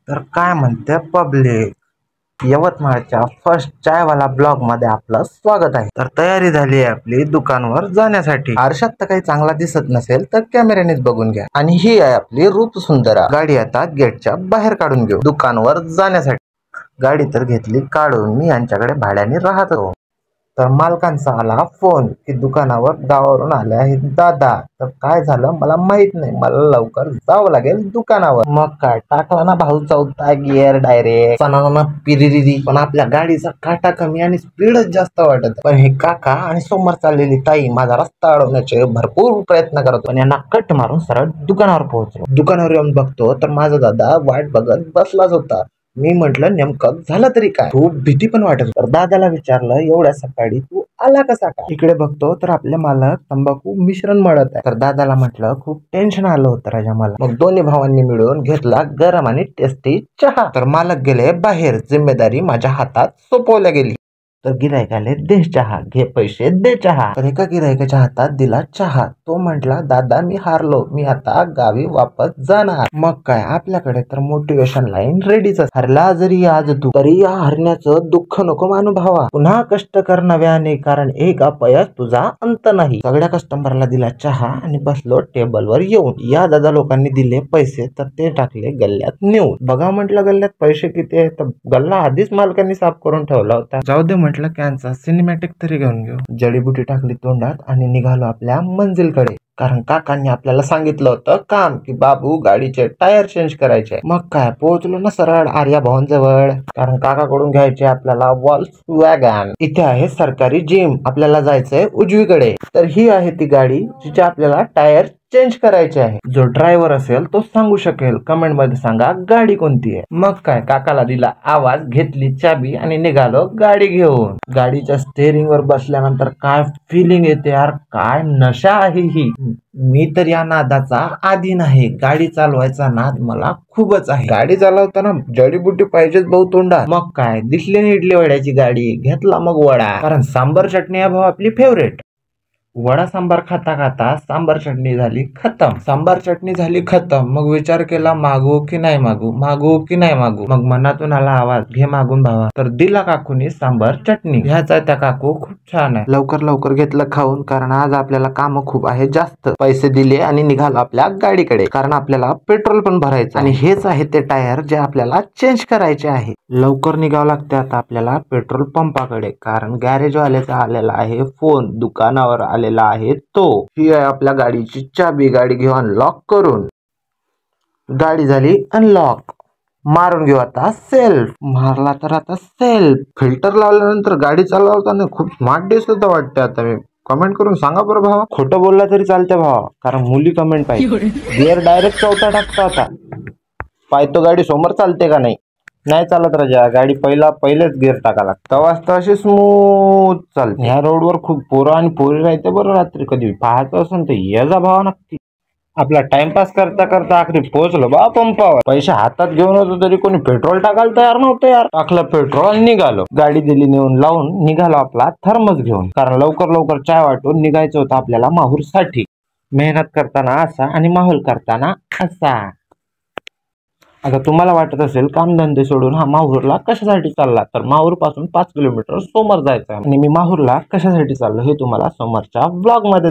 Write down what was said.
तर काय म्हणते पब्लिक, यवतमाळच्या फर्स्ट चायवाला ब्लॉग मध्ये आपलं स्वागत आहे। तर तयारी झाली आहे आपली दुकानावर जाण्यासाठी। आरशात तर काही चांगला दिसत नसेल तर कॅमेऱ्यानेच बघून घ्या। आणि ही आहे आपली रूप सुंदरा गाडी। आता गेटच्या बाहेर काढून घेऊ दुकानावर जाण्यासाठी। गाडी तर घेतली काढून, मी यांच्याकडे भाड्याने राहतो। तर मालकांचा आला फोन की दुकानावर गावावरून आले आहेत दादा। तर काय झालं मला माहित नाही, मला लवकर जावं लागेल दुकानावर। मग काय टाकला ना भाऊ चौथा गिअर डायरेक्ट सणाना पिरिरिरी। पण आपल्या गाडीचा काटा कमी आणि स्पीडच जास्त वाटत। पण हे काका आणि समोर चाललेली ताई माझा रस्ता अडवण्याचे भरपूर प्रयत्न करत, पण यांना कट मारून सरळ दुकानावर पोहोचलो। दुकानावर येऊन बघतो तर माझा दादा वाट बघत बसलाच होता। मी म्हंटल नेमकं झालं तरी काय, खूप भीती पण वाटत। तर दादाला विचारलं एवढ्या सकाळी तू आला कसा काय? इकडे बघतो तर आपले मालक तंबाखू मिश्रण मळत आहे। तर दादाला म्हटलं खूप टेन्शन आलं होतं राजा मला। मग दोन्ही भावांनी मिळून घेतला गरम आणि टेस्टी चहा। तर मालक गेले बाहेर, जिम्मेदारी माझ्या हातात सोपवल्या गेली। तर गिरायकाले दे चहा, घे पैसे दे चहा। तर एका गिरायकाच्या हातात दिला चहा। तो म्हटला दादा मी हारलो, मी आता गावी वापस जाणार। मग काय आपल्याकडे तर मोटिवेशन लाईन रेडीच। हरला जरी आज तू तरी या हरण्याचं दुःख नको मानू भावा, पुन्हा कष्ट कर नव्याने, कारण एक अपयश तुझा अंत नाही। सगळ्या कस्टमरला दिला चहा आणि बसलो टेबलवर येऊन। या दादा लोकांनी दिले पैसे तर ते टाकले गल्ल्यात नेऊन। बघा म्हटलं गल्ल्यात पैसे किती आहेत, तर गल्ला आधीच मालकांनी साफ करून ठेवला होता। जाऊ दे म्हटलं कॅनचा सिनेमॅटिक तरी घेऊन घेऊ। जडीबुटी टाकली तोंडात आणि निघालो आपल्या मंजिलकडे, कारण काकांनी आपल्याला सांगितलं होतं काम की बाबू गाडीचे टायर चेंज करायचे। मग काय पोहोचलो ना सरळ आर्या भवन जवळ, कारण काकाकडून घ्यायचे आपल्याला वॉल्क्सवॅगन। इथे आहे सरकारी जिम, आपल्याला जायचंय उजवीकडे। तर ही आहे ती गाडी जिचे आपल्याला टायर चेंज करायचे आहे। जो ड्रायव्हर असेल तो सांगू शकेल, कमेंट मध्ये सांगा गाडी कोणती आहे। मग काय काकाला दिला आवाज, घेतली चाबी आणि निघालो गाडी घेऊन। गाडीच्या स्टेअरिंग वर बसल्यानंतर काय फिलिंग येते यार, काय नशा आहे ही। मी तर या नादाचा आदी नाही, गाडी चालवायचा नाद मला खूपच आहे। गाडी चालवताना जडीबुटी पाहिजेच भाऊ तोंडात। मग काय दिसली ना इडली वड्याची गाडी, घेतला मग वडा, कारण सांबर चटणी आहे भाऊ आपली फेवरेट। वडा सांबार खाता खाता सांबार चटणी झाली खतम। सांबार चटणी झाली खतम, मग विचार केला मागू की नाही मागू, मागू की नाही मागू। मग मनातून आला आवाज, घे मागून भावा। तर दिला काकूनी सांबार चटणी। ह्याचा त्या काकू खूप छान आहे। लवकर लवकर घेतलं खाऊन, कारण आज आपल्याला काम खूप आहे जास्त। पैसे दिले आणि निघालो आपल्या गाडीकडे, कारण आपल्याला पेट्रोल पण भरायचं आणि हेच आहे ते टायर जे आपल्याला चेंज करायचे आहे। लवकर निघावं लागते आता आपल्याला पेट्रोल पंपाकडे, कारण गॅरेज वाल्याचा आलेला आहे फोन, दुकानावर आलेला आहे तो। ही आहे आपल्या गाडीची चाबी, गाडी घेऊ अनलॉक करून। गाडी झाली अनलॉक, मारून घेऊ आता सेल्फ। मारला तर आता सेल्फ। फिल्टर लावल्यानंतर गाडी चालवताना खूप स्मार्ट दिसत वाटते आता मी। कमेंट करून सांगा बरं भावा, खोटं बोलला तरी चालते भावा, कारण मुली कमेंट पाहिजे। गिअर डायरेक्ट चौथा टाकतो आता, पाहतो गाडी समोर चालते का नाही। नाही चालत राजा, गाडी पहिलेच गिअर टाका लागतं, वाजता अशी स्मूथ चालते। ह्या रोडवर खूप पोरं आणि पोरी राहते बरं, रात्री कधी पाहायचं असेल तर ये जा भावा नक्की। आपला टाइमपास करता करता आखरी पोहोचलो बा पंपावर। पैसे हातात घेऊन होतो तरी कोणी पेट्रोल टाकायला तयार नव्हतं यार। टाकलं पेट्रोल, निघालो। गाडी दिली नेऊन लावून, निघालो आपला थर्मस घेऊन, कारण लवकर लवकर चाय वाटून निघायचं होतं आपल्याला माहूर साठी। मेहनत करताना असा आणि माहोल करताना असा। आता तुम्हाला वाटत असेल कामधंदे सोडून हा माहूरला कशासाठी चालला, तर माहूर पासून 5 किलोमीटर समोर जायचं आहे। आणि मी माहूरला कशासाठी चाललो हे तुम्हाला समोरच्या ब्लॉग मध्ये